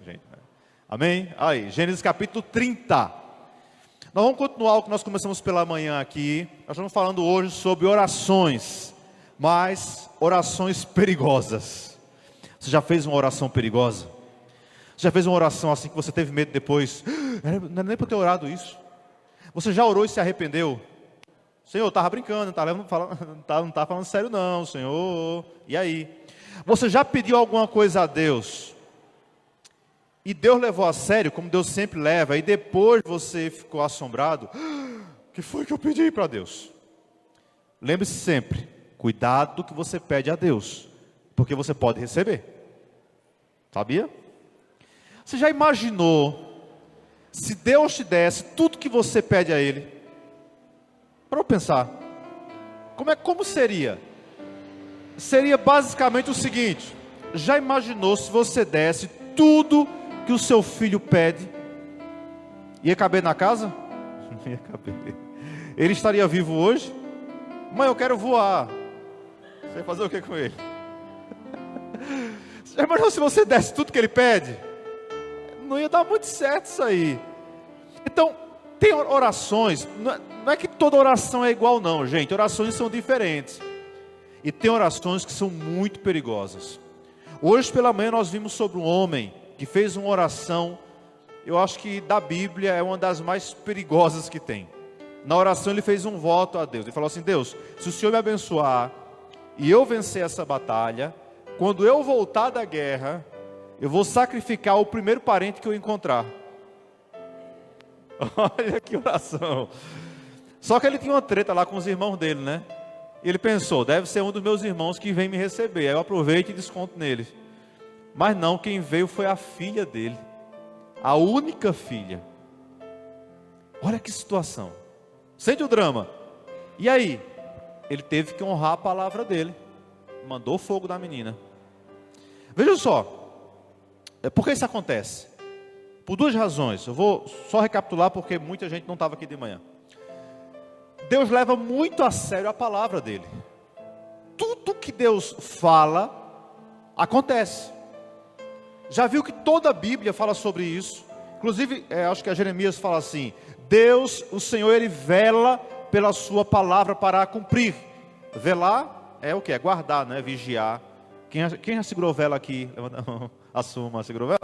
gente. Amém? Aí, Gênesis capítulo 30. Nós vamos continuar o que nós começamos pela manhã aqui. Nós estamos falando hoje sobre orações, mas orações perigosas. Você já fez uma oração perigosa? Você já fez uma oração assim que você teve medo depois? Não era nem para ter orado isso. Você já orou e se arrependeu? Senhor, eu estava brincando, não estava falando sério não, Senhor. E aí? Você já pediu alguma coisa a Deus? E Deus levou a sério, como Deus sempre leva, e depois você ficou assombrado? O que foi que eu pedi para Deus? Lembre-se sempre, cuidado do que você pede a Deus, porque você pode receber. Sabia? Você já imaginou, se Deus te desse tudo que você pede a Ele? Para eu pensar, como seria? Seria basicamente o seguinte: já imaginou se você desse tudo que o seu filho pede? Ia caber na casa? Não ia caber. Ele estaria vivo hoje? Mãe, eu quero voar. Você vai fazer o que com ele? Já imaginou se você desse tudo que ele pede? Não ia dar muito certo isso aí. Então, tem orações, não é que toda oração é igual não, gente. Orações são diferentes. E tem orações que são muito perigosas. Hoje pela manhã nós vimos sobre um homem que fez uma oração, eu acho que da Bíblia é uma das mais perigosas que tem. Na oração ele fez um voto a Deus. Ele falou assim: Deus, se o Senhor me abençoar e eu vencer essa batalha, quando eu voltar da guerra, eu vou sacrificar o primeiro parente que eu encontrar. Olha que oração. Só que ele tinha uma treta lá com os irmãos dele, né? E ele pensou, deve ser um dos meus irmãos que vem me receber, aí eu aproveito e desconto nele. Mas não, quem veio foi a filha dele, a única filha. Olha que situação. Sente o drama. E aí? Ele teve que honrar a palavra dele. Mandou fogo da menina. Veja só, por que isso acontece? Por duas razões. Eu vou só recapitular porque muita gente não estava aqui de manhã. Deus leva muito a sério a palavra dele. Tudo que Deus fala, acontece. Já viu que toda a Bíblia fala sobre isso? Inclusive, acho que a Jeremias fala assim: Deus, o Senhor, Ele vela pela sua palavra para a cumprir. Velar é o que? É guardar, né? Vigiar. Quem já segurou vela aqui? Levanta a mão. Assuma, segurou vela?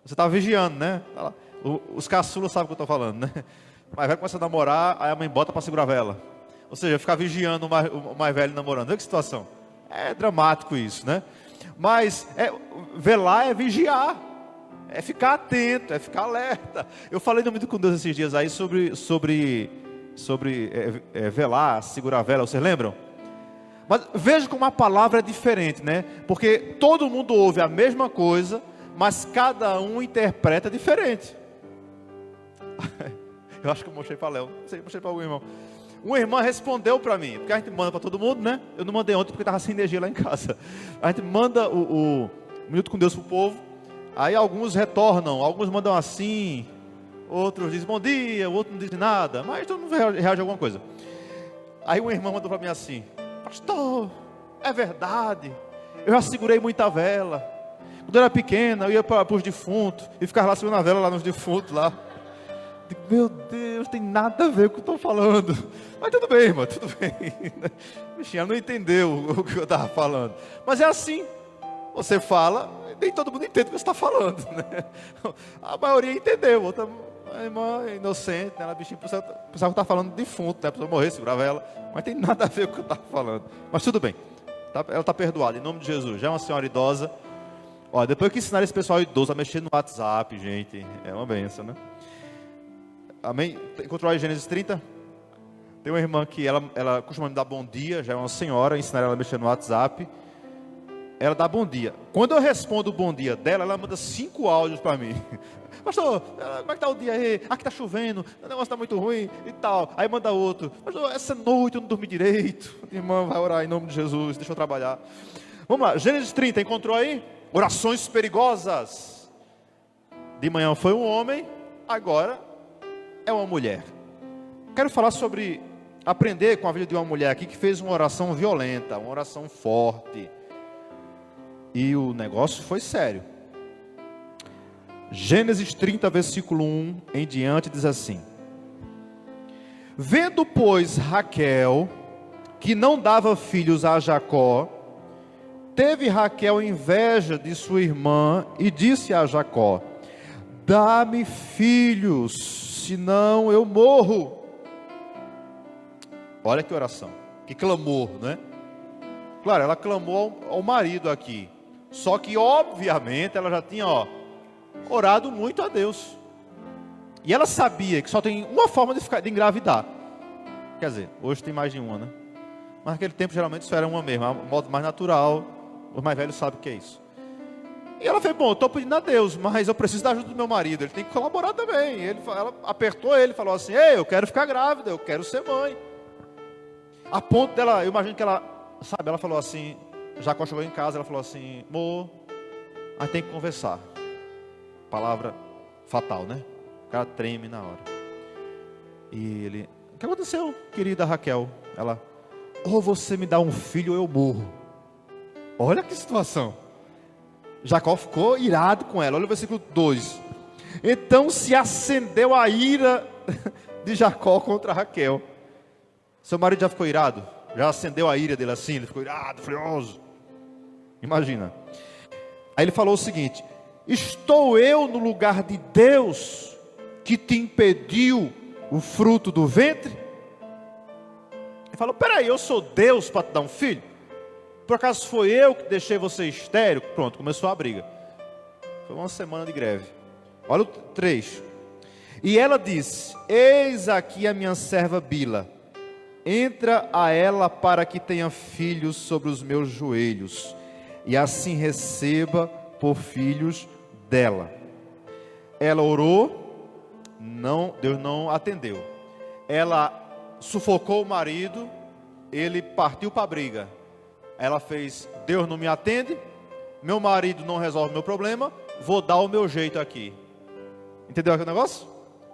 Você está vigiando, né? Os caçulas sabem o que eu estou falando, né? Mas vai começar a namorar, aí a mãe bota para segurar a vela. Ou seja, ficar vigiando o mais velho namorando. Olha que situação. É dramático isso, né? Mas velar é vigiar, é ficar atento, é ficar alerta. Eu falei no Minuto com Deus esses dias aí sobre velar, segurar a vela, vocês lembram? Mas veja como a palavra é diferente, né? Porque todo mundo ouve a mesma coisa, mas cada um interpreta diferente. Eu acho que eu mostrei para Léo, não sei, mostrei para algum irmão. Uma irmã respondeu para mim, porque a gente manda para todo mundo, né? Eu não mandei ontem porque estava sem energia lá em casa. A gente manda o Minuto com Deus para o povo. Aí alguns retornam, alguns mandam assim, outros dizem bom dia, o outro não diz nada, mas todo mundo reage a alguma coisa. Aí uma irmã mandou para mim assim: pastor, é verdade, eu já segurei muita vela. Quando eu era pequena, eu ia para os defuntos e ficava lá segurando a vela lá nos defuntos lá. Meu Deus, tem nada a ver com o que eu estou falando. Mas tudo bem, irmão, tudo bem. Bichinha, ela não entendeu o que eu estava falando. Mas é assim, você fala, nem todo mundo entende o que você está falando, né? A maioria entendeu, outra a irmã é inocente, né? Ela bichinha pensava que estava falando de defunto, né? A pessoa morrer, segurava ela. Mas tem nada a ver com o que eu estava falando. Mas tudo bem, ela está perdoada, em nome de Jesus. Já é uma senhora idosa. Ó, depois que ensinar esse pessoal idoso a mexer no WhatsApp, gente, é uma benção, né? Amém? Encontrou aí Gênesis 30? Tem uma irmã que ela costuma me dar bom dia, já é uma senhora, ensinar ela a mexer no WhatsApp. Ela dá bom dia. Quando eu respondo o bom dia dela, ela manda 5 áudios para mim. Pastor, como é que está o dia aí? Aqui está chovendo, o negócio está muito ruim e tal. Aí manda outro: pastor, essa noite eu não dormi direito. Irmã, vai orar em nome de Jesus, deixa eu trabalhar. Vamos lá, Gênesis 30, encontrou aí? Orações perigosas. De manhã foi um homem, agora é uma mulher. Quero falar sobre aprender com a vida de uma mulher aqui que fez uma oração violenta, uma oração forte. E o negócio foi sério. Gênesis 30, versículo 1 em diante, diz assim: Vendo, pois, Raquel, que não dava filhos a Jacó, teve Raquel inveja de sua irmã e disse a Jacó: Dá-me filhos, senão eu morro. Olha que oração, que clamor, né? Claro, ela clamou ao marido aqui. Só que, obviamente, ela já tinha, orado muito a Deus. E ela sabia que só tem uma forma de engravidar. Quer dizer, hoje tem mais de uma, né? Mas naquele tempo, geralmente, isso era uma mesmo. O modo mais natural. Os mais velhos sabem o que é isso. E ela fez, bom, eu estou pedindo a Deus, mas eu preciso da ajuda do meu marido. Ele tem que colaborar também. Ela apertou ele e falou assim: Ei, eu quero ficar grávida, eu quero ser mãe. A ponto dela, eu imagino que ela, ela falou assim, Jacó chegou em casa, ela falou assim: Amor, a gente tem que conversar. Palavra fatal, né? O cara treme na hora. E ele: O que aconteceu, querida Raquel? Ela: Ou você me dá um filho ou eu morro. Olha que situação. Jacó ficou irado com ela. Olha o versículo 2. Então se acendeu a ira de Jacó contra Raquel. Seu marido já ficou irado? Já acendeu a ira dele assim? Ele ficou irado, furioso. Imagina. Aí ele falou o seguinte: Estou eu no lugar de Deus que te impediu o fruto do ventre? Ele falou: Peraí, eu sou Deus para te dar um filho? Por acaso foi eu que deixei você estéril? Pronto, começou a briga. Foi uma semana de greve. Olha o 3. E ela disse: Eis aqui a minha serva Bila. Entra a ela para que tenha filhos sobre os meus joelhos, e assim receba por filhos dela. Ela orou, Deus não atendeu. Ela sufocou o marido, ele partiu para a briga. Ela fez: Deus não me atende, meu marido não resolve meu problema, vou dar o meu jeito aqui. Entendeu aquele negócio?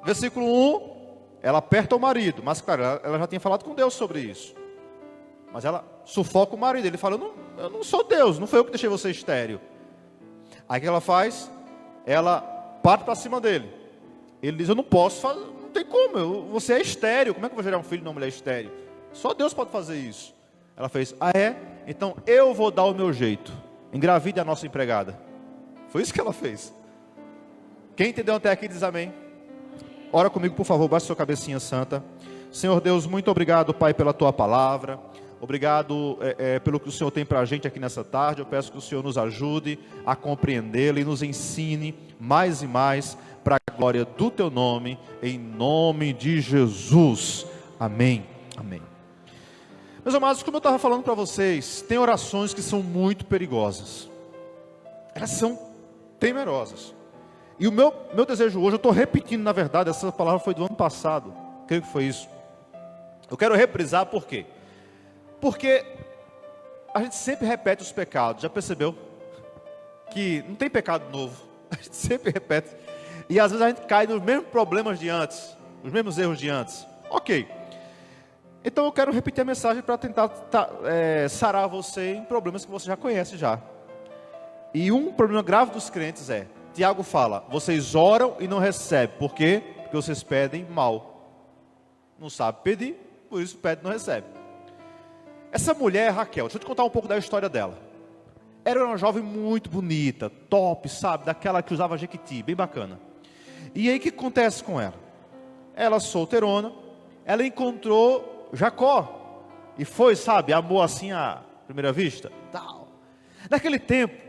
Versículo 1, ela aperta o marido, mas claro, ela já tinha falado com Deus sobre isso. Mas ela sufoca o marido, ele fala: Eu não sou Deus, não foi eu que deixei você estéril. Aí o que ela faz? Ela parte para cima dele. Ele diz: Eu não posso fazer, não tem como, você é estéril, como é que eu vou gerar um filho de uma mulher estéril? Só Deus pode fazer isso. Ela fez: Ah, é? Então eu vou dar o meu jeito. Engravide a nossa empregada. Foi isso que ela fez. Quem entendeu até aqui diz amém. Ora comigo, por favor, baixe sua cabecinha santa. Senhor Deus, muito obrigado, Pai, pela tua palavra. Obrigado pelo que o Senhor tem para a gente aqui nessa tarde. Eu peço que o Senhor nos ajude a compreendê-la e nos ensine mais e mais para a glória do teu nome, em nome de Jesus. Amém. Amém. Meus amados, como eu estava falando para vocês, tem orações que são muito perigosas. Elas são temerosas. E o meu desejo hoje, eu estou repetindo, na verdade, essa palavra foi do ano passado. Creio que foi isso. Eu quero reprisar por quê? Porque a gente sempre repete os pecados. Já percebeu? Que não tem pecado novo. A gente sempre repete. E às vezes a gente cai nos mesmos problemas de antes. Os mesmos erros de antes. Ok. Então eu quero repetir a mensagem para tentar sarar você em problemas que você já conhece já. E um problema grave dos crentes é, Tiago fala: vocês oram e não recebem. Por quê? Porque vocês pedem mal. Não sabe pedir, por isso pede e não recebe. Essa mulher, Raquel, deixa eu te contar um pouco da história dela. Era uma jovem muito bonita, top, sabe? Daquela que usava jequiti, bem bacana. E aí o que acontece com ela? Ela solteirona, ela encontrou Jacó. E foi, sabe, amor assim à primeira vista. Tal. Naquele tempo,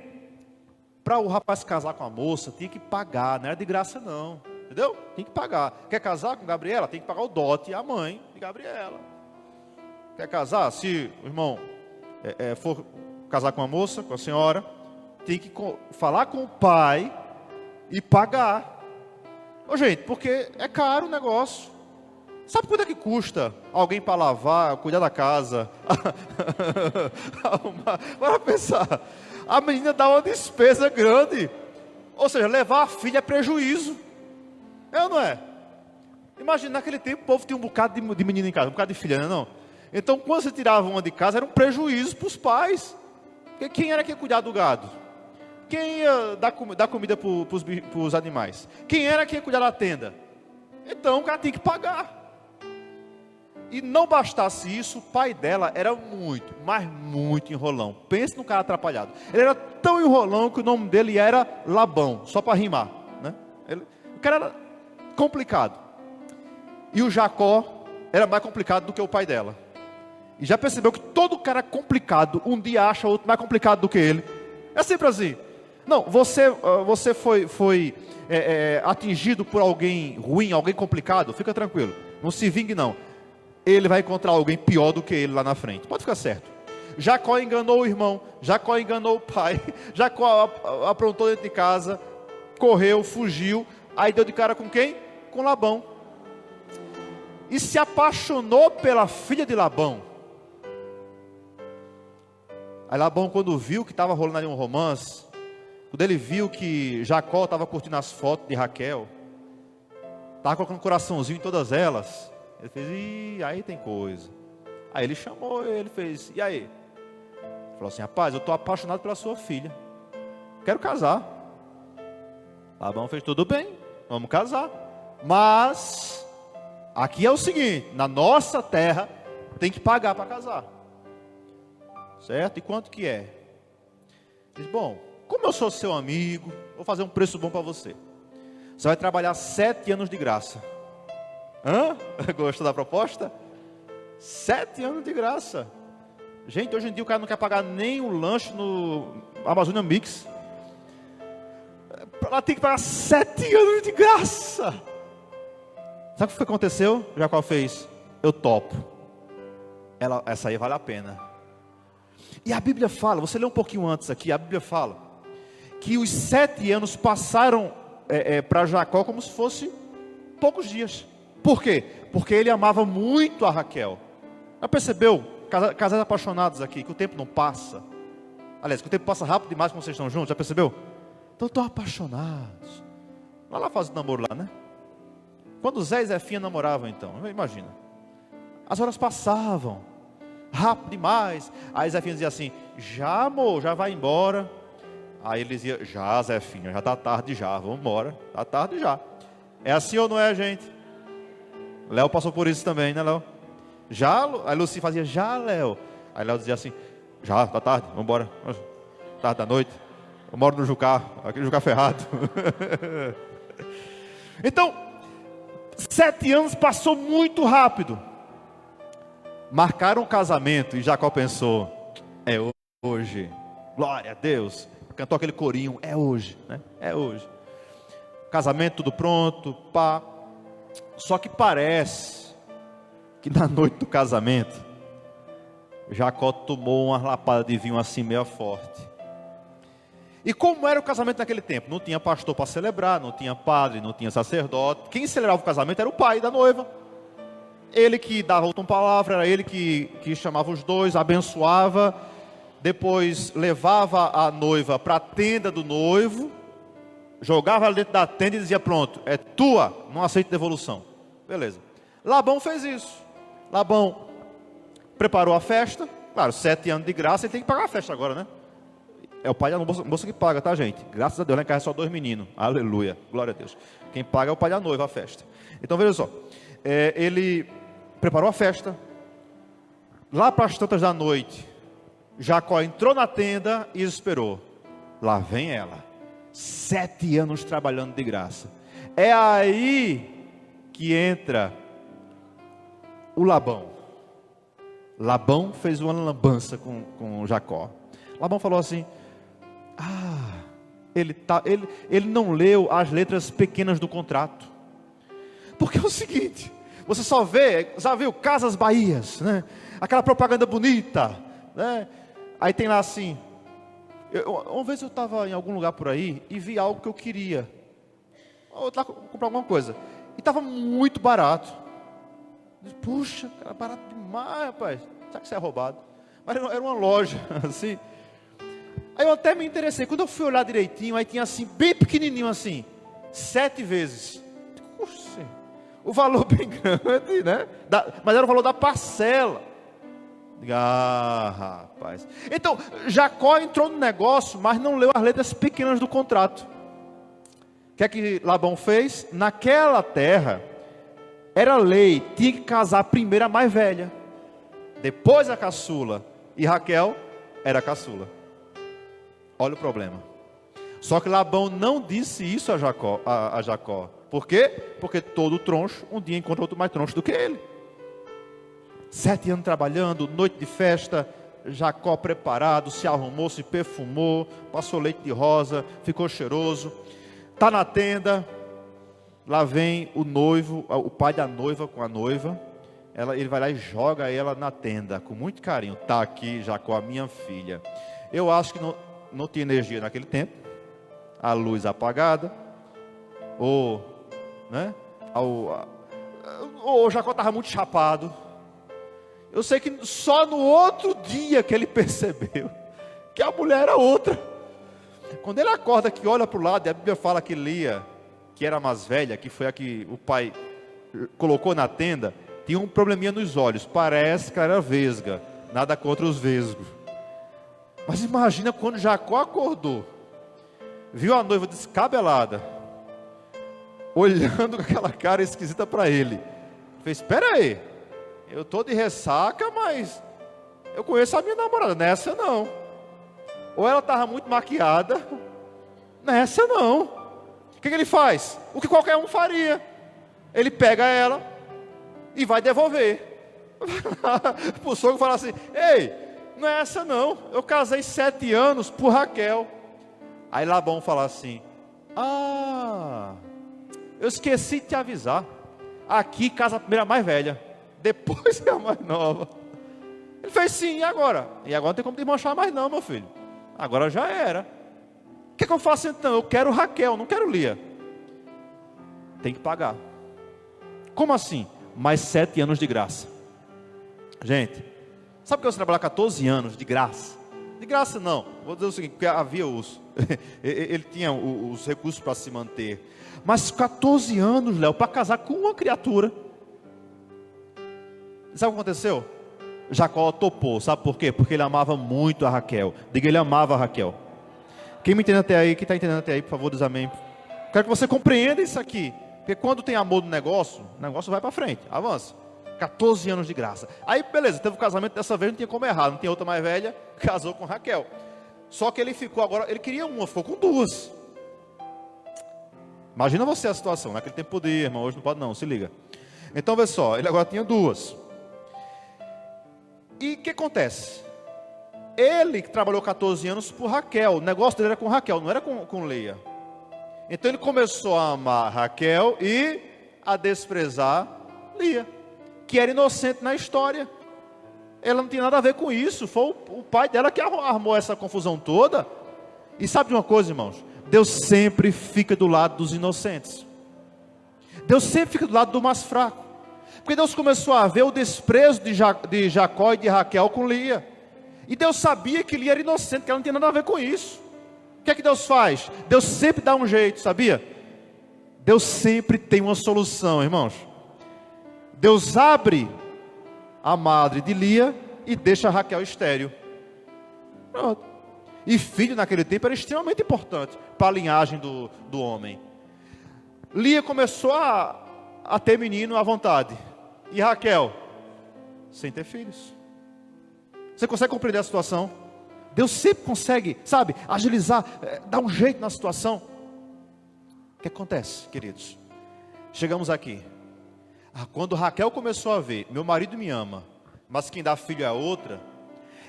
para o rapaz casar com a moça, tinha que pagar, não era de graça não. Entendeu? Tem que pagar. Quer casar com Gabriela? Tem que pagar o dote e a mãe de Gabriela. Quer casar? Se o irmão for casar com a moça, com a senhora, tem que falar com o pai e pagar. Ô, gente, porque é caro o negócio. Sabe quanto é que custa alguém para lavar, cuidar da casa? Bora pensar. A menina dá uma despesa grande. Ou seja, levar a filha é prejuízo. É ou não é? Imagina, naquele tempo o povo tinha um bocado de menina em casa, um bocado de filha, não é não? Então, quando você tirava uma de casa, era um prejuízo para os pais. Porque quem era que ia cuidar do gado? Quem ia dar comida para os animais? Quem era que ia cuidar da tenda? Então o cara tinha que pagar. E não bastasse isso, o pai dela era muito, mas muito enrolão. Pense no cara atrapalhado. Ele era tão enrolão que o nome dele era Labão, só para rimar, né? O cara era complicado. E o Jacó era mais complicado do que o pai dela. E já percebeu que todo cara complicado, um dia acha outro mais complicado do que ele. É sempre assim. Não, você foi atingido por alguém ruim, alguém complicado, fica tranquilo. Não se vingue não. Ele vai encontrar alguém pior do que ele lá na frente. Pode ficar certo. Jacó enganou o irmão, Jacó enganou o pai, Jacó aprontou dentro de casa, correu, fugiu, aí deu de cara com quem? Com Labão. E se apaixonou pela filha de Labão. Aí Labão, quando viu que estava rolando ali um romance, quando ele viu que Jacó estava curtindo as fotos de Raquel, estava colocando um coraçãozinho em todas elas, ele fez, ih, aí tem coisa. Aí ele chamou, ele fez, e aí? Ele falou assim, rapaz, eu estou apaixonado pela sua filha, quero casar. Labão fez, tudo bem, vamos casar. Mas, aqui é o seguinte, na nossa terra, tem que pagar para casar. Certo? E quanto que é? Diz, bom, como eu sou seu amigo, vou fazer um preço bom para você. Você vai trabalhar 7 anos de graça. Hã? Gostou da proposta? 7 anos de graça. Gente, hoje em dia o cara não quer pagar nem um lanche no Amazônia Mix. Ela tem que pagar 7 anos de graça. Sabe o que aconteceu? Jacó fez, eu topo. Essa aí vale a pena. E a Bíblia fala, você lê um pouquinho antes aqui, a Bíblia fala que os 7 anos passaram para Jacó como se fosse poucos dias. Por quê? Porque ele amava muito a Raquel. Já percebeu, casais apaixonados aqui, que o tempo não passa? Aliás, que o tempo passa rápido demais quando vocês estão juntos, já percebeu? Então estão apaixonados. Vai lá fazer namoro lá, né? Quando Zé e Zefinha namoravam então, imagina. As horas passavam, rápido demais. Aí Zefinha dizia assim, já amor, já vai embora. Aí ele dizia, já Zefinha, já está tarde já, vamos embora, está tarde já. É assim ou não é, gente? Léo passou por isso também, né, Léo? Já, aí Lucy fazia, já, Léo. Aí Léo dizia assim, já, está tarde, vamos embora. Tarde da noite, eu moro no Jucá, aqui no Jucá Ferrado. Então, 7 anos passou muito rápido. Marcaram o casamento e Jacó pensou, é hoje, glória a Deus. Cantou aquele corinho, é hoje, né? É hoje. Casamento tudo pronto, pá. Só que parece que na noite do casamento, Jacó tomou uma lapada de vinho assim meio forte. E como era o casamento naquele tempo? Não tinha pastor para celebrar, não tinha padre, não tinha sacerdote. Quem celebrava o casamento era o pai da noiva. Ele que dava uma palavra, era ele que chamava os dois, abençoava. Depois levava a noiva para a tenda do noivo, jogava ela dentro da tenda e dizia, pronto, é tua, não aceito devolução. Beleza. Labão fez isso. Labão preparou a festa. Claro, 7 anos de graça, ele tem que pagar a festa agora, né? É o pai da moça que paga, tá, gente? Graças a Deus, lá em casa é só 2 meninos. Aleluia, glória a Deus. Quem paga é o pai da noiva, a festa. Então, veja só. Ele preparou a festa. Lá para as tantas da noite, Jacó entrou na tenda e esperou. Lá vem ela. 7 anos trabalhando de graça. É aí que entra o Labão. Labão fez uma lambança com Jacó. Labão falou assim, ele não leu as letras pequenas do contrato. Porque é o seguinte, você já viu Casas Bahias, né? Aquela propaganda bonita, né? Aí tem lá assim, uma vez eu estava em algum lugar por aí e vi algo que eu queria. Eu estava comprar alguma coisa. E estava muito barato. Puxa, era barato demais, rapaz. Será que isso é roubado? Mas era uma loja, assim. Aí eu até me interessei. Quando eu fui olhar direitinho, aí tinha assim, bem pequenininho assim, 7 vezes. Puxa, o valor bem grande, né? Mas era o valor da parcela. Diga, rapaz. Então, Jacó entrou no negócio, mas não leu as letras pequenas do contrato. O que é que Labão fez? Naquela terra, era lei, tinha que casar primeiro a mais velha, depois a caçula. E Raquel era a caçula. Olha o problema. Só que Labão não disse isso a Jacó. Por quê? Porque todo troncho um dia encontra outro mais troncho do que ele. 7 anos trabalhando, noite de festa, Jacó preparado, se arrumou, se perfumou, passou leite de rosa, ficou cheiroso. Está na tenda, lá vem o noivo, o pai da noiva com a noiva. Ele vai lá e joga ela na tenda, com muito carinho. Está aqui, Jacó, a minha filha. Eu acho que não tinha energia naquele tempo, a luz apagada, ou Jacó estava muito chapado. Eu sei que só no outro dia que ele percebeu que a mulher era outra. Quando ele acorda, que olha para o lado, e a Bíblia fala que Lia, que era a mais velha, que foi a que o pai colocou na tenda, tinha um probleminha nos olhos, parece que ela era vesga, nada contra os vesgos. Mas imagina quando Jacó acordou, viu a noiva descabelada, olhando com aquela cara esquisita para ele. Fez, espera aí, eu estou de ressaca, mas eu conheço a minha namorada, nessa não. Ou ela estava muito maquiada, nessa não. O que ele faz? O que qualquer um faria. Ele pega ela e vai devolver. Para o sogro falar assim, ei, não é essa não, eu casei 7 anos por Raquel. Aí Labão fala assim, eu esqueci de te avisar, aqui casa a primeira mais velha, depois é a mais nova. Ele fez sim, e agora? E agora não tem como desmanchar mais não, meu filho, agora já era. O que eu faço então? Eu quero Raquel, não quero Lia. Tem que pagar. Como assim? Mais 7 anos de graça. Gente, sabe que você trabalhar 14 anos de graça? De graça não, vou dizer o seguinte, porque havia ele tinha os recursos para se manter. Mas 14 anos, Léo, para casar com uma criatura. Sabe o que aconteceu? Jacó topou, sabe por quê? Porque ele amava muito a Raquel. Diga, ele amava a Raquel. Quem me entende até aí, quem está entendendo até aí, por favor, diz amém. Quero que você compreenda isso aqui. Porque quando tem amor no negócio, o negócio vai para frente, avança. 14 anos de graça. Aí beleza, teve um casamento, dessa vez não tinha como errar, não tinha outra mais velha, casou com Raquel. Só que ele ficou agora, ele queria uma, ficou com 2. Imagina você a situação, naquele tempo podia, irmão, hoje não pode não, se liga. Então vê só, ele agora tinha 2. E o que acontece? Ele que trabalhou 14 anos por Raquel, o negócio dele era com Raquel, não era com Leia. Então ele começou a amar Raquel e a desprezar Lia, que era inocente na história. Ela não tinha nada a ver com isso, foi o pai dela que armou essa confusão toda. E sabe de uma coisa, irmãos? Deus sempre fica do lado dos inocentes. Deus sempre fica do lado do mais fraco. Porque Deus começou a ver o desprezo de Jacó e de Raquel com Lia. E Deus sabia que Lia era inocente, que ela não tinha nada a ver com isso. O que é que Deus faz? Deus sempre dá um jeito, sabia? Deus sempre tem uma solução, irmãos. Deus abre a madre de Lia e deixa Raquel estéril. Pronto. E filho naquele tempo era extremamente importante para a linhagem do homem. Lia começou a ter menino à vontade. E Raquel, sem ter filhos. Você consegue compreender a situação? Deus sempre consegue, sabe, agilizar, dar um jeito na situação. O que acontece, queridos? Chegamos aqui. Quando Raquel começou a ver, meu marido me ama, mas quem dá filho é a outra,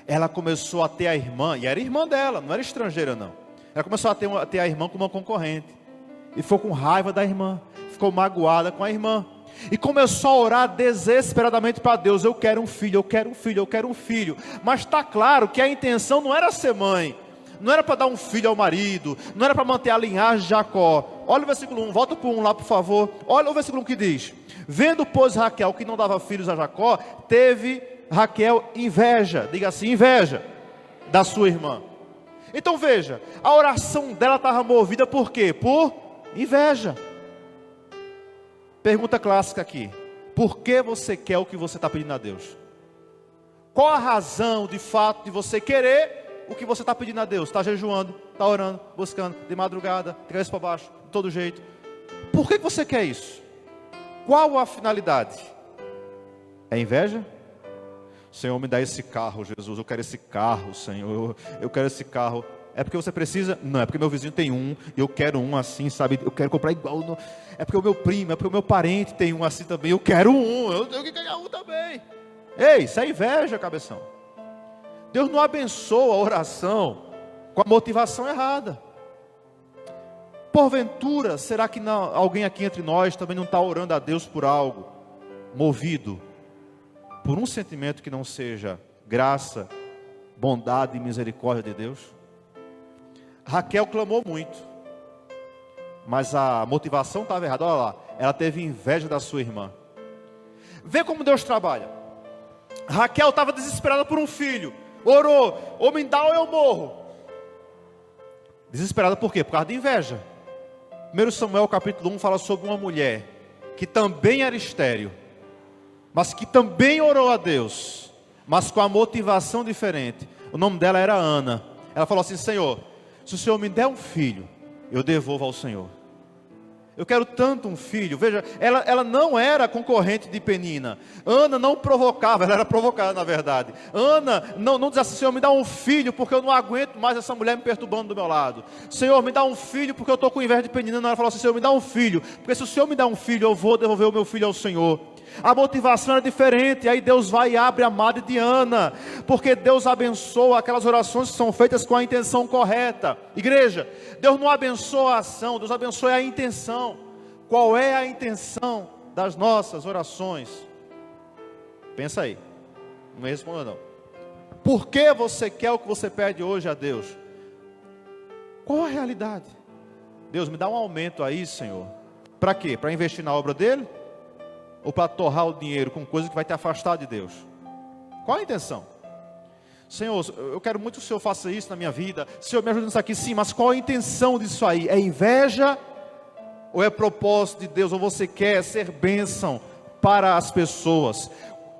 ela começou a ter a irmã, e era irmã dela, não era estrangeira não. Ela começou a ter a irmã como uma concorrente. E ficou com raiva da irmã, ficou magoada com a irmã. E começou a orar desesperadamente para Deus, eu quero um filho, eu quero um filho, eu quero um filho. Mas está claro que a intenção não era ser mãe, não era para dar um filho ao marido, não era para manter a linhagem de Jacó. Olha o versículo 1, volta para o 1 lá por favor. Olha o versículo 1 que diz: vendo pois Raquel que não dava filhos a Jacó, teve Raquel inveja, diga assim, inveja da sua irmã. Então veja, a oração dela estava movida por quê? Por inveja. Pergunta clássica aqui: por que você quer o que você está pedindo a Deus? Qual a razão, de fato, de você querer o que você está pedindo a Deus? Está jejuando, está orando, buscando, de madrugada, de cabeça para baixo, de todo jeito. Por que você quer isso? Qual a finalidade? É inveja? Senhor, me dá esse carro, Jesus, eu quero esse carro, Senhor, eu quero esse carro. É porque você precisa? Não, é porque meu vizinho tem um, e eu quero um assim, sabe, eu quero comprar igual. É porque o meu primo, é porque o meu parente tem um assim também, eu quero um, eu tenho que ganhar um também. Ei, isso é inveja, cabeção. Deus não abençoa a oração com a motivação errada. Porventura, será que não, alguém aqui entre nós também não está orando a Deus por algo, movido por um sentimento que não seja graça, bondade e misericórdia de Deus? Raquel clamou muito, mas a motivação estava errada. Olha lá, ela teve inveja da sua irmã. Vê como Deus trabalha. Raquel estava desesperada por um filho, orou, ou me dá ou eu morro. Desesperada por quê? Por causa de inveja. 1 Samuel capítulo 1 fala sobre uma mulher que também era estéril, mas que também orou a Deus, mas com a motivação diferente. O nome dela era Ana. Ela falou assim: Senhor, se o Senhor me der um filho, eu devolvo ao Senhor. Eu quero tanto um filho. Veja, ela não era concorrente de Penina. Ana não provocava, ela era provocada na verdade. Ana não dizia assim: Senhor, me dá um filho, porque eu não aguento mais essa mulher me perturbando do meu lado. Senhor, me dá um filho, porque eu estou com inveja de Penina. Não, ela falou assim: Senhor, me dá um filho, porque se o Senhor me dá um filho, eu vou devolver o meu filho ao Senhor. A motivação era diferente. Aí Deus vai e abre a madre de Ana, porque Deus abençoa aquelas orações que são feitas com a intenção correta. Igreja, Deus não abençoa a ação, Deus abençoa a intenção. Qual é a intenção das nossas orações? Pensa aí, não me responda não. Por que você quer o que você pede hoje a Deus? Qual a realidade? Deus, me dá um aumento aí, Senhor. Para quê? Para investir na obra dele? Ou para torrar o dinheiro com coisa que vai te afastar de Deus? Qual a intenção? Senhor, eu quero muito que o Senhor faça isso na minha vida. Senhor, me ajuda nisso aqui. Sim, mas qual a intenção disso aí? É inveja? Ou é propósito de Deus? Ou você quer ser bênção para as pessoas?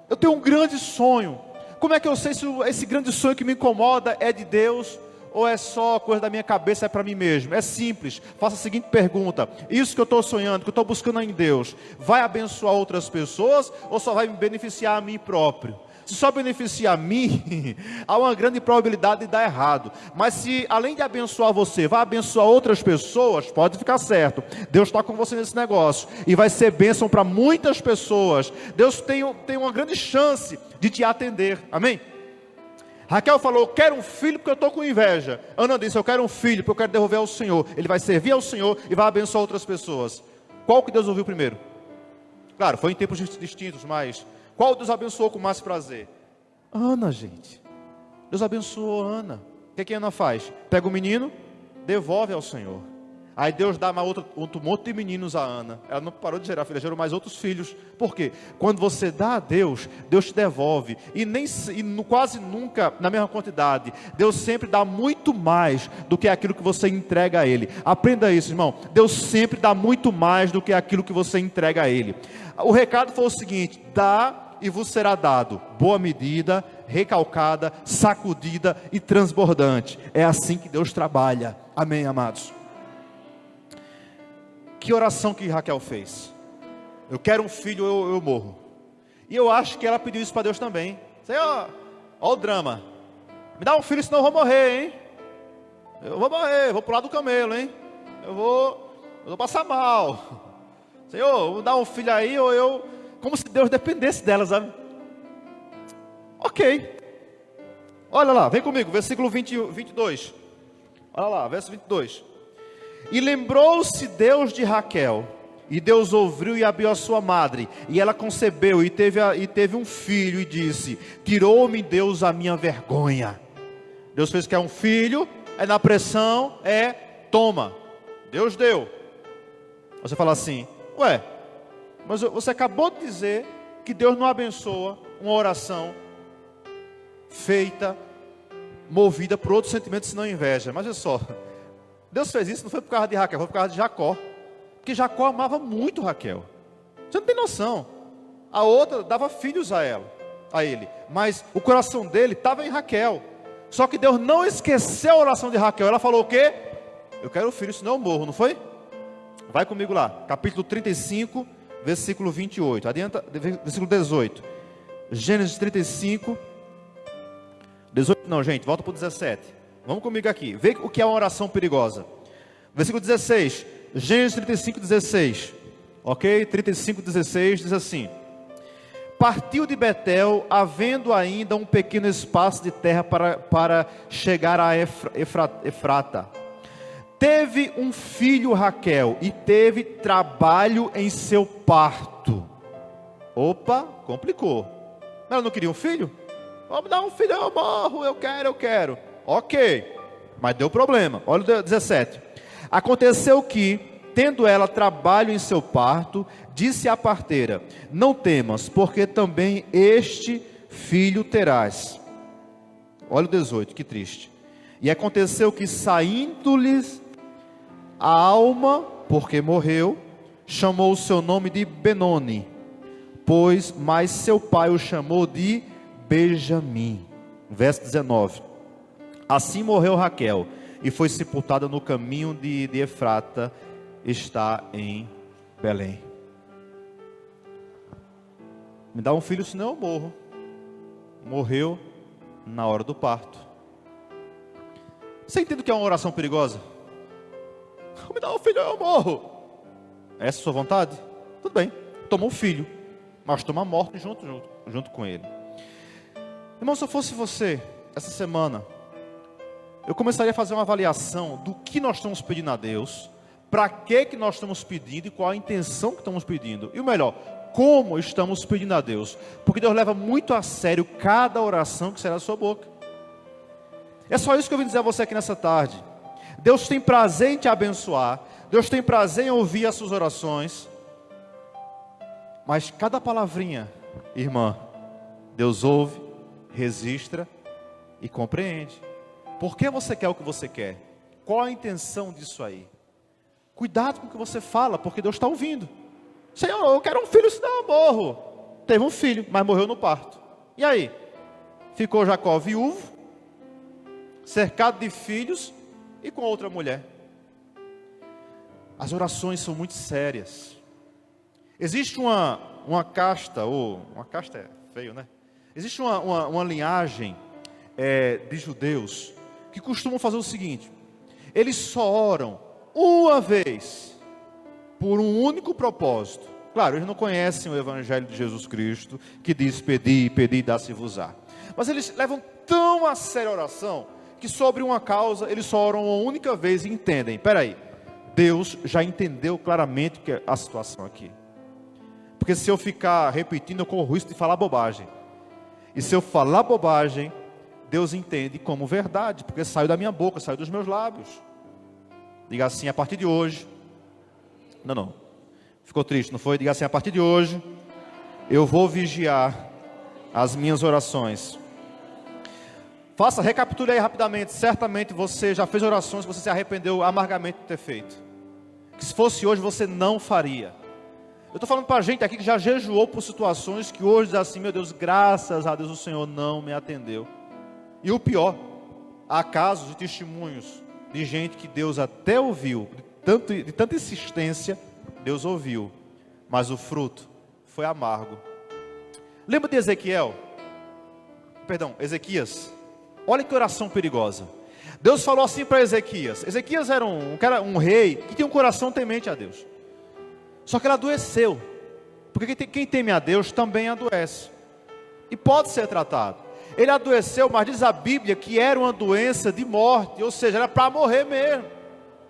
Eu tenho um grande sonho. Como é que eu sei se esse grande sonho que me incomoda é de Deus? Ou é só coisa da minha cabeça, é para mim mesmo? É simples. Faça a seguinte pergunta: isso que eu estou sonhando, que eu estou buscando em Deus, vai abençoar outras pessoas ou só vai me beneficiar a mim próprio? Se só beneficia a mim, há uma grande probabilidade de dar errado. Mas se além de abençoar você, vai abençoar outras pessoas, pode ficar certo. Deus está com você nesse negócio e vai ser bênção para muitas pessoas. Deus tem uma grande chance de te atender. Amém? Raquel falou: eu quero um filho porque eu estou com inveja. Ana disse: eu quero um filho porque eu quero devolver ao Senhor. Ele vai servir ao Senhor e vai abençoar outras pessoas. Qual que Deus ouviu primeiro? Claro, foi em tempos distintos, mas qual Deus abençoou com mais prazer? Ana, gente. Deus abençoou Ana. O que Ana faz? Pega o menino, devolve ao Senhor. Aí Deus dá outro monte de meninos a Ana. Ela não parou de gerar filha, gerou mais outros filhos. Por quê? Quando você dá a Deus, Deus te devolve. E quase nunca na mesma quantidade. Deus sempre dá muito mais do que aquilo que você entrega a Ele. Aprenda isso, irmão. Deus sempre dá muito mais do que aquilo que você entrega a Ele. O recado foi o seguinte: dá e vos será dado, boa medida, recalcada, sacudida e transbordante. É assim que Deus trabalha. Amém, amados? Que oração que Raquel fez? Eu quero um filho, eu morro. E eu acho que ela pediu isso para Deus também. Senhor, olha o drama. Me dá um filho, senão eu vou morrer, hein? Eu vou morrer, vou pular do camelo, hein? Eu vou passar mal. Senhor, me dá um filho aí, ou eu... Como se Deus dependesse dela, sabe? Ok. Olha lá, vem comigo, versículo 22. Olha lá, verso 22. E lembrou-se Deus de Raquel, e Deus ouviu e abriu a sua madre, e ela concebeu e teve um filho, e disse: tirou-me Deus a minha vergonha. Deus fez que é um filho, é na pressão, toma. Deus deu. Você fala assim: ué, mas você acabou de dizer que Deus não abençoa uma oração feita, movida por outros sentimentos senão inveja. Mas olha só, Deus fez isso não foi por causa de Raquel, foi por causa de Jacó. Porque Jacó amava muito Raquel. Você não tem noção. A outra dava filhos a ela. a ele. Mas o coração dele estava em Raquel. Só que Deus não esqueceu a oração de Raquel. Ela falou o quê? Eu quero o filho, senão eu morro, não foi? Vai comigo lá, capítulo 35, versículo 28. Adianta, versículo 18. Gênesis 35, 18 não, gente, volta para o 17. Vamos comigo aqui, vê o que é uma oração perigosa. Versículo 16, Gênesis 35, 16. Ok? 35, 16 diz assim: partiu de Betel, havendo ainda um pequeno espaço de terra para chegar a Efrata. Teve um filho Raquel, e teve trabalho em seu parto. Opa, complicou. Ela não queria um filho? Vamos dar um filho, eu morro, eu quero. Ok, mas deu problema. Olha o 17. Aconteceu que, tendo ela trabalho em seu parto, disse à parteira: não temas, porque também este filho terás. Olha o 18, que triste. E aconteceu que, saindo-lhes a alma, porque morreu, chamou o seu nome de Benoni, mas seu pai o chamou de Benjamim. Verso 19. Assim morreu Raquel, e foi sepultada no caminho de Efrata, está em Belém. Me dá um filho, senão eu morro. Morreu na hora do parto. Você entende o que é uma oração perigosa? Me dá um filho, eu morro. Essa é a sua vontade? Tudo bem, toma um filho, mas toma a morte junto com ele. Irmão, se eu fosse você, essa semana, eu começaria a fazer uma avaliação do que nós estamos pedindo a Deus, para que nós estamos pedindo e qual a intenção que estamos pedindo. E o melhor, como estamos pedindo a Deus. Porque Deus leva muito a sério cada oração que será da sua boca. É só isso que eu vim dizer a você aqui nessa tarde. Deus tem prazer em te abençoar. Deus tem prazer em ouvir as suas orações. Mas cada palavrinha, irmã, Deus ouve, registra e compreende. Por que você quer o que você quer? Qual a intenção disso aí? Cuidado com o que você fala, porque Deus está ouvindo. Senhor, eu quero um filho, senão eu morro. Teve um filho, mas morreu no parto. E aí? Ficou Jacó viúvo, cercado de filhos e com outra mulher. As orações são muito sérias. Existe uma casta, uma casta é feio, né? Existe uma linhagem de judeus que costumam fazer o seguinte: eles só oram uma vez por um único propósito. Claro, eles não conhecem o Evangelho de Jesus Cristo, que diz: pedi, pedi, dá-se-vos-á. Mas eles levam tão a sério a oração, que sobre uma causa, eles só oram uma única vez e entendem: espera aí, Deus já entendeu claramente que é a situação aqui. Porque se eu ficar repetindo, eu corro o risco de falar bobagem. E se eu falar bobagem, Deus entende como verdade, porque saiu da minha boca, saiu dos meus lábios. Diga assim: a partir de hoje. Não. Ficou triste, não foi? Diga assim: a partir de hoje, eu vou vigiar as minhas orações. Recapitule aí rapidamente. Certamente você já fez orações que você se arrependeu amargamente de ter feito. Que se fosse hoje, você não faria. Eu estou falando para a gente aqui que já jejuou por situações que hoje diz assim: meu Deus, graças a Deus o Senhor não me atendeu. E o pior, há casos e testemunhos de gente que Deus até ouviu, de tanta insistência, Deus ouviu, mas o fruto foi amargo. Lembra de Ezequias? Olha que oração perigosa. Deus falou assim para Ezequias. Ezequias era um rei que tinha um coração temente a Deus. Só que ele adoeceu. Porque quem teme a Deus também adoece. E pode ser tratado. Ele adoeceu, mas diz a Bíblia que era uma doença de morte. Ou seja, era para morrer mesmo.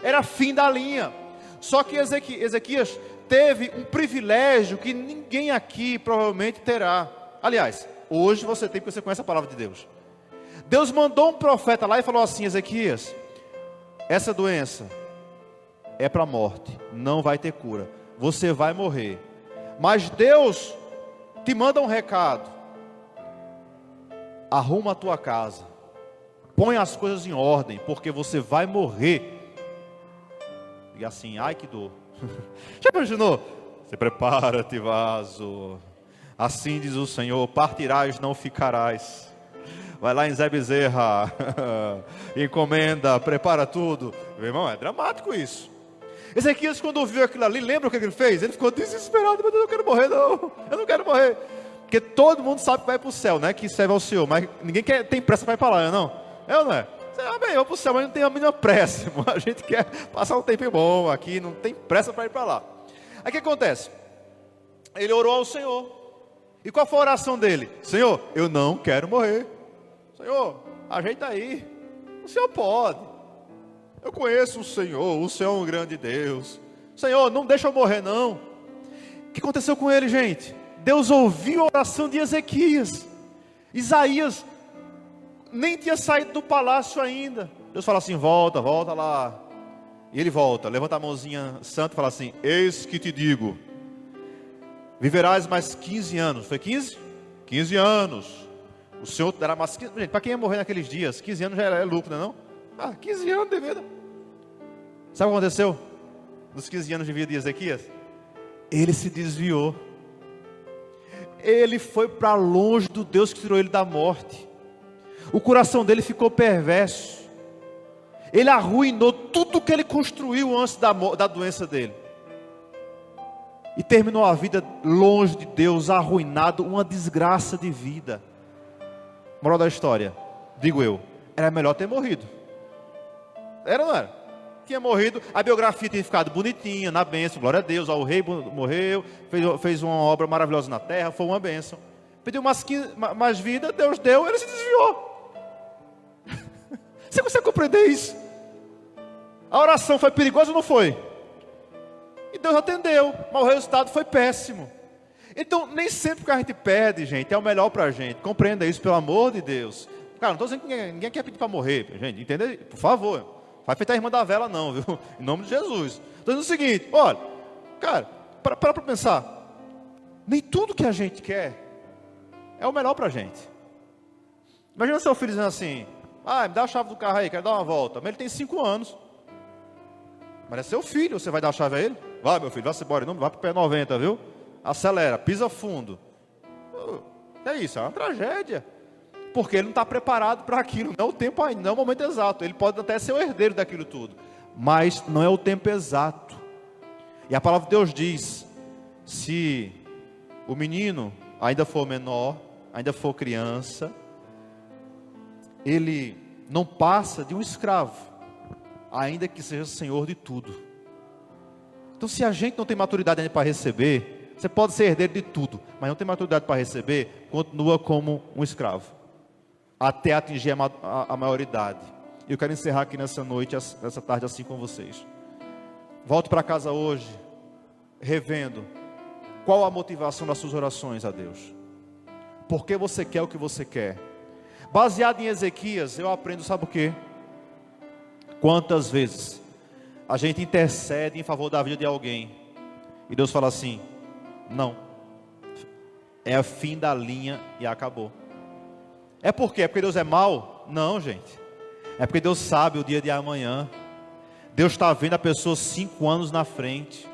Era fim da linha. Só que Ezequias teve um privilégio que ninguém aqui provavelmente terá. Aliás, hoje você tem, porque você conhece a palavra de Deus. Deus mandou um profeta lá e falou assim: Ezequias, essa doença é para a morte, não vai ter cura, você vai morrer. Mas Deus te manda um recado: arruma a tua casa, põe as coisas em ordem, porque você vai morrer. E assim, ai que dor. Já imaginou? Você prepara-te, vaso. Assim diz o Senhor, partirás, não ficarás. Vai lá em Zé Bezerra, encomenda, prepara tudo. Meu irmão, é dramático isso. Ezequias, quando ouviu aquilo ali, lembra o que ele fez? Ele ficou desesperado, meu Deus, eu não quero morrer não, eu não quero morrer. Porque todo mundo sabe que vai para o céu, né? Que serve ao Senhor, mas ninguém tem pressa para ir para lá, não? É ou não é? Bem, eu vou para o céu, mas não tem a mínima pressa, irmão. A gente quer passar um tempo bom aqui, não tem pressa para ir para lá. Aí o que acontece? Ele orou ao Senhor. E qual foi a oração dele? Senhor, eu não quero morrer. Senhor, ajeita aí. O Senhor pode. Eu conheço o Senhor é um grande Deus. Senhor, não deixa eu morrer não. O que aconteceu com ele, gente? Deus ouviu a oração de Ezequias. Isaías nem tinha saído do palácio ainda. Deus fala assim, volta lá. E ele volta, levanta a mãozinha santa e fala assim, eis que te digo, viverás mais 15 anos. Foi 15? 15 anos. O Senhor dará mais 15. Gente, para quem ia morrer naqueles dias, 15 anos já é lucro, não é não? 15 anos de vida. Sabe o que aconteceu? Nos 15 anos de vida de Ezequias? Ele se desviou. Ele foi para longe do Deus que tirou ele da morte. O coração dele ficou perverso. Ele arruinou tudo que ele construiu antes da doença dele. E terminou a vida longe de Deus, arruinado, uma desgraça de vida. Moral da história, digo eu, era melhor ter morrido. Era ou não era? Tinha morrido, a biografia tinha ficado bonitinha, na bênção, glória a Deus, o rei morreu, fez uma obra maravilhosa na terra, foi uma bênção. Pediu mais vida, Deus deu, ele se desviou. Você consegue compreender isso? A oração foi perigosa ou não foi? E Deus atendeu, mas o resultado foi péssimo. Então, nem sempre que a gente pede, gente, é o melhor para a gente. Compreenda isso, pelo amor de Deus. Cara, não estou dizendo que ninguém quer pedir para morrer, gente, entende? Por favor, vai feitar a irmã da vela não, viu? Em nome de Jesus. Estou dizendo o seguinte, olha, cara, para pensar. Nem tudo que a gente quer é o melhor para a gente. Imagina seu filho dizendo assim, me dá a chave do carro aí, quero dar uma volta. Mas ele tem 5 anos. Mas é seu filho, você vai dar a chave a ele? Vai, meu filho, vai-se embora, não vai para o pé 90, viu? Acelera, pisa fundo. É isso, é uma tragédia. Porque ele não está preparado para aquilo, não é o tempo ainda, não é o momento exato. Ele pode até ser o herdeiro daquilo tudo, mas não é o tempo exato. E a palavra de Deus diz, se o menino ainda for menor, ainda for criança, ele não passa de um escravo, ainda que seja senhor de tudo. Então, se a gente não tem maturidade ainda para receber, você pode ser herdeiro de tudo, mas não tem maturidade para receber, continua como um escravo, até atingir a maioridade. E eu quero encerrar aqui nessa noite, nessa tarde assim com vocês. Volte para casa hoje, revendo, qual a motivação das suas orações a Deus? Por que você quer o que você quer? Baseado em Ezequias, eu aprendo, sabe o quê? Quantas vezes a gente intercede em favor da vida de alguém e Deus fala assim, não, é o fim da linha e acabou. É por quê? É porque Deus é mau? Não, gente, é porque Deus sabe o dia de amanhã. Deus está vendo a pessoa 5 anos na frente.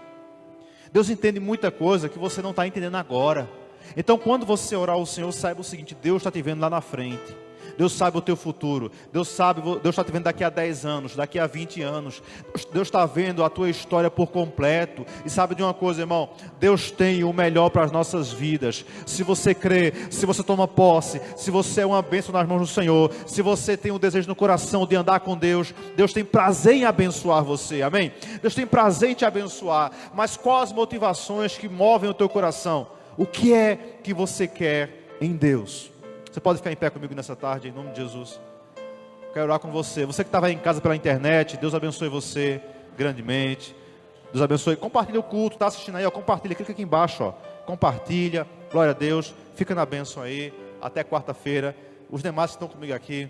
Deus entende muita coisa que você não está entendendo agora. Então, quando você orar ao Senhor, saiba o seguinte, Deus está te vendo lá na frente. Deus sabe o teu futuro. Deus está te vendo daqui a 10 anos, daqui a 20 anos. Deus está vendo a tua história por completo. E sabe de uma coisa, irmão? Deus tem o melhor para as nossas vidas. Se você crê, se você toma posse, se você é uma bênção nas mãos do Senhor, se você tem um desejo no coração de andar com Deus, Deus tem prazer em abençoar você, amém? Deus tem prazer em te abençoar. Mas quais as motivações que movem o teu coração? O que é que você quer em Deus? Você pode ficar em pé comigo nessa tarde, em nome de Jesus. Quero orar com você. Você que estava em casa pela internet, Deus abençoe você grandemente. Deus abençoe. Compartilha o culto, está assistindo aí, compartilha. Clica aqui embaixo, compartilha. Glória a Deus. Fica na bênção aí. Até quarta-feira. Os demais que estão comigo aqui,